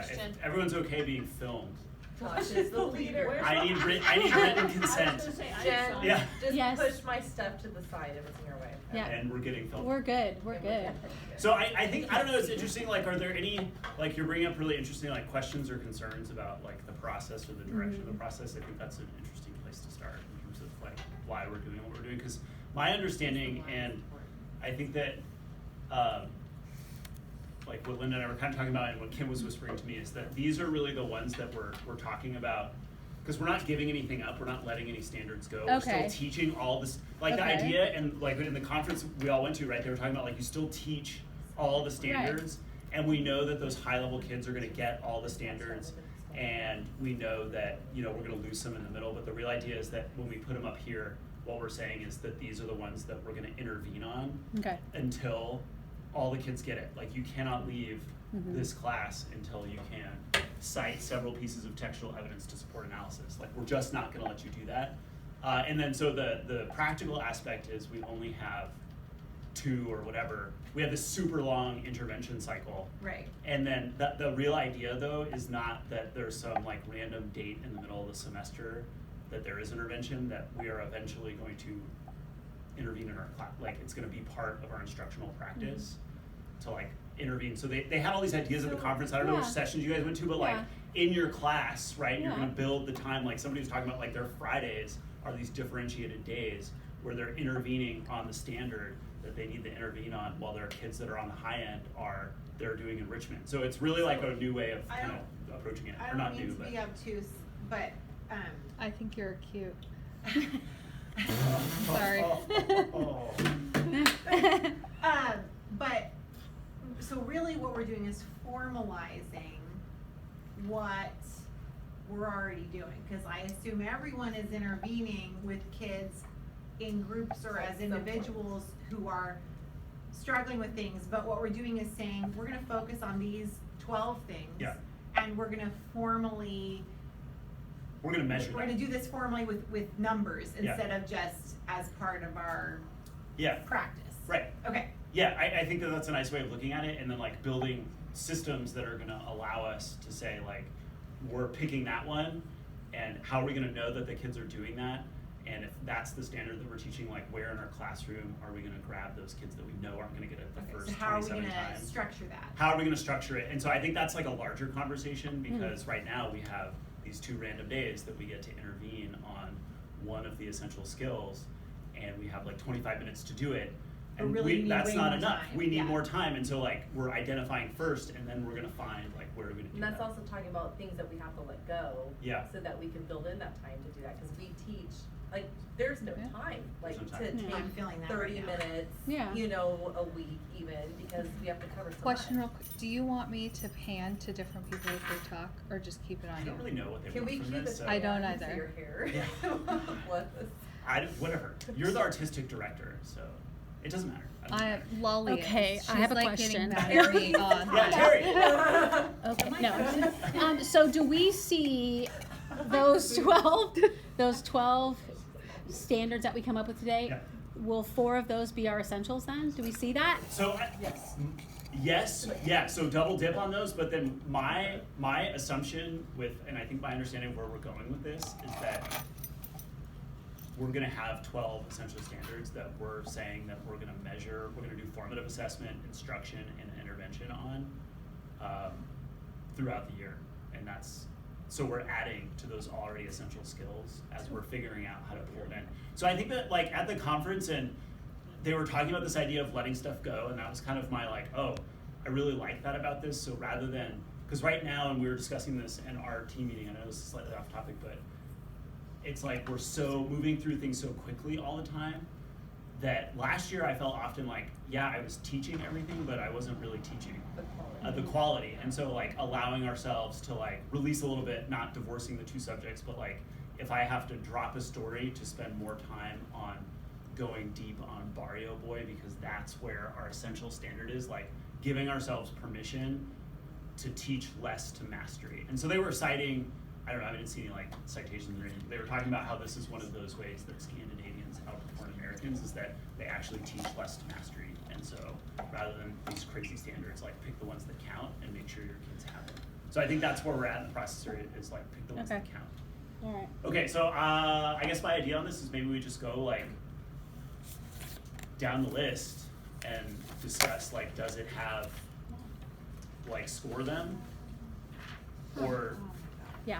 Question. if everyone's okay being filmed. Josh is the leader. I need written consent. Jen, Yeah. just Yes. push my stuff to the side if it's in your way. Yeah. And we're getting filmed. We're good. We're good. So I think, I don't know, it's interesting, like, are there any, like, you're bringing up really interesting, like, questions or concerns about, like, the process or the direction of the process? I think that's an interesting place to start in terms of, like, why we're doing what we're doing. Because my understanding, and I think that, like, what Linda and I were kind of talking about and what Kim was whispering to me is that these are really the ones that we're talking about. Because we're not giving anything up, we're not letting any standards go. We're still teaching all this, like the idea, and like in the conference we all went to, right, they were talking about like you still teach all the standards, and we know that those high level kids are gonna get all the standards, and we know that, you know, we're gonna lose some in the middle, but the real idea is that when we put them up here, what we're saying is that these are the ones that we're gonna intervene on until all the kids get it. Like you cannot leave this class until you can cite several pieces of textual evidence to support analysis. Like we're just not gonna let you do that. And then so the practical aspect is we only have 2 or whatever. We have this super long intervention cycle. Right. And then the real idea though is not that there's some like random date in the middle of the semester that there is intervention, that we are eventually going to intervene in our class. Like it's gonna be part of our instructional practice to like intervene. So they had all these ideas at the conference. I don't know which sessions you guys went to, but like in your class, right, you're gonna build the time. Like somebody was talking about like their Fridays are these differentiated days where they're intervening on the standard that they need to intervene on, while there are kids that are on the high end they're doing enrichment. So it's really like a new way of kind of approaching it. I Or not don't new, mean to but be obtuse, but I think you're cute. sorry. But so really what we're doing is formalizing what we're already doing, because I assume everyone is intervening with kids in groups or as individuals who are struggling with things, but what we're doing is saying we're going to focus on these 12 things, and we're going to formally measure we're going to do this formally with numbers instead of just as part of our practice. Right. Okay. Yeah, I think that that's a nice way of looking at it, and then like building systems that are gonna allow us to say like, we're picking that one, and how are we gonna know that the kids are doing that? And if that's the standard that we're teaching, like where in our classroom are we gonna grab those kids that we know aren't gonna get it the first 27 times? So how are we gonna structure that? How are we gonna structure it? And so I think that's like a larger conversation, because right now we have these 2 random days that we get to intervene on one of the essential skills, and we have like 25 minutes to do it. And really that's not enough. Time. We need more time, and so like we're identifying first, and then we're gonna find like where are we gonna do And that's that. also talking about things that we have to let go. So that we can build in that time to do that, because we teach, like there's no time, like to take I'm feeling that 30 right minutes, you know, a week even, because we have to cover so Question much. real quick, do you want me to pan to different people as they talk, or just keep it on I you? don't really know what they Can want we from keep this. it? So I don't See either. your hair. whatever. You're the artistic director, so it doesn't matter. Lolly Okay, is. I have She's, a like, question. getting very on. Yeah, Terry. Okay, no. So do we see those 12 standards that we come up with today? Will 4 of those be our essentials then? Do we see that? So yes, so double dip on those, but then my assumption with, and I think my understanding of where we're going with this is that we're gonna have 12 essential standards that we're saying that we're gonna measure, we're gonna do formative assessment, instruction, and intervention on throughout the year. And so we're adding to those already essential skills as we're figuring out how to pull it in. So I think that like at the conference, and they were talking about this idea of letting stuff go, and that was kind of my like, oh, I really like that about this. So rather than, because right now, and we were discussing this in our team meeting, I know this is slightly off topic, but it's like we're so moving through things so quickly all the time that last year I felt often like, yeah, I was teaching everything, but I wasn't really teaching the quality. And so like allowing ourselves to like release a little bit, not divorcing the 2 subjects, but like if I have to drop a story to spend more time on going deep on Barrio Boy, because that's where our essential standard is, like giving ourselves permission to teach less to mastery. And so they were citing, I don't know, I didn't see any like citations or anything. They were talking about how this is one of those ways that Scandinavians outperform Americans, is that they actually teach less to mastery. And so rather than these crazy standards, like pick the ones that count and make sure your kids have them. So I think that's where we're at in the process, is like pick the ones that count. All right. Okay, so I guess my idea on this is maybe we just go like down the list and discuss like, does it have like score them, or Yeah.